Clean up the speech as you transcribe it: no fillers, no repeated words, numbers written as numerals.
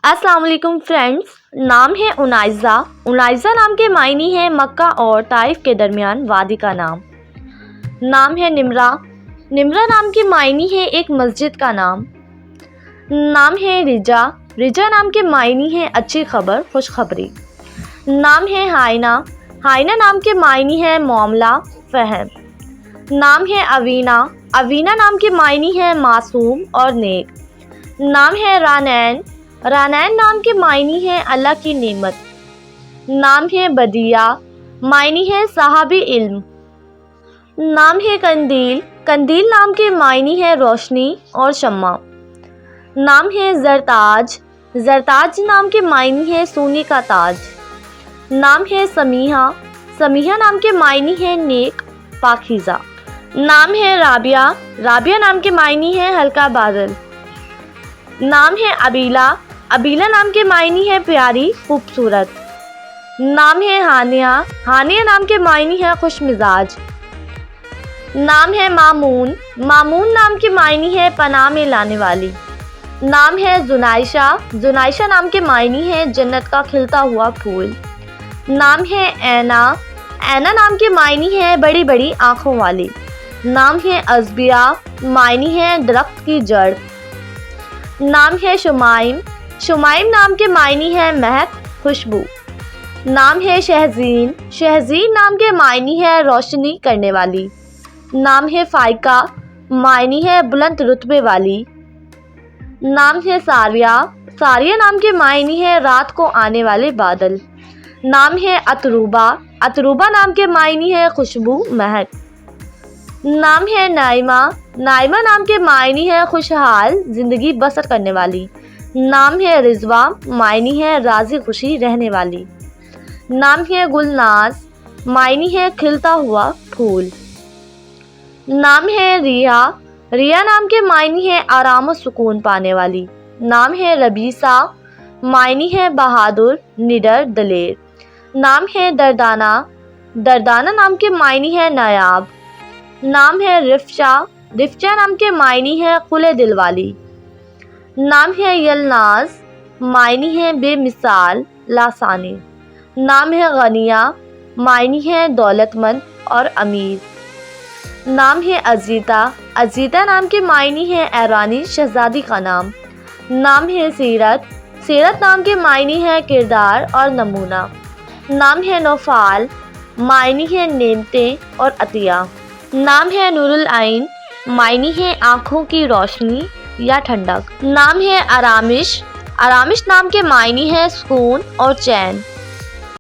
अस्सलाम वालेकुम फ्रेंड्स। नाम है उनाइज़ा। उनाइज़ा नाम के मायने हैं मक्का और ताइफ के दरमियान वादी का नाम। नाम है निमरा। निमरा नाम के मायने है एक मस्जिद का नाम। नाम है रिजा। रिजा नाम के मायने हैं अच्छी खबर, खुशखबरी। नाम है हाइना। हाइना नाम के मायने हैं मामला, फहम। नाम है अवीना। अवीना नाम के मायने हैं मासूम और नेक। नाम है रानैन। रानैन नाम के मायने हैं अल्लाह की नेमत। नाम है बदिया। मायने है साहबी इल्म। नाम है कंदील। कंदील नाम के मायने हैं रोशनी और शम्मा। नाम है जरताज। जरताज नाम के मायने हैं सोने का ताज। नाम है समीहा। समीहा नाम के मायने हैं नेक, पाकीज़ा। नाम है राबिया। राबिया नाम के मायने हैं हल्का बादल। नाम है अबीला। अबीला नाम के मायने हैं प्यारी, खूबसूरत। नाम है हानिया। हानिया नाम के मायने हैं खुश मिजाज। नाम है मामून। मामून नाम के मायने हैं पनाह में लाने वाली। नाम है जुनाइशा। जुनाइशा नाम के मायने हैं जन्नत का खिलता हुआ फूल। नाम है ऐना। ऐना नाम के मायने हैं बड़ी बड़ी आँखों वाली। नाम है अज़बिया। मायने हैं दरख्त की जड़। नाम है शुमाइम। शुमाइम नाम के मायने हैं महक, खुशबू। नाम है शहज़ीन। शहज़ीन नाम के मायने हैं रोशनी करने वाली। नाम है फ़ाइका। मायने है बुलंद रुतबे वाली। नाम है सारिया। सारिया नाम के मायने हैं रात को आने वाले बादल। नाम है अतरूबा। अतरूबा नाम के मायने हैं खुशबू, महक। नाम है नाइमा। नाइमा नाम के मायने हैं खुशहाल ज़िंदगी बसर करने वाली। नाम है रिजवा। मायने है राज़ी खुशी रहने वाली। नाम है गुलनाज। मायने है खिलता हुआ फूल। नाम है रिया। रिया नाम के मायने है आराम और सुकून पाने वाली। नाम है रबीसा। मायने है बहादुर, निडर, दलेर। नाम है दरदाना। दरदाना नाम के मायने है नायाब। नाम है रिफ्शा। रिफ्शा नाम के मायने है खुले दिल वाली। नाम है यलनाज। मायने है बेमिसाल, लासानी। नाम है गनिया। मायने है दौलतमंद और अमीर। नाम है अजीता। अजीता नाम के मायने है ऐरानी, शहजादी का नाम। नाम है सीरत। सीरत नाम के मायने है किरदार और नमूना। नाम है नौफाल। मायने है नेमतें और अतिया। नाम है नूरुल आइन। मायने है आँखों की रोशनी या ठंडक। नाम है आरामिश। आरामिश नाम के मायने है सुकून और चैन।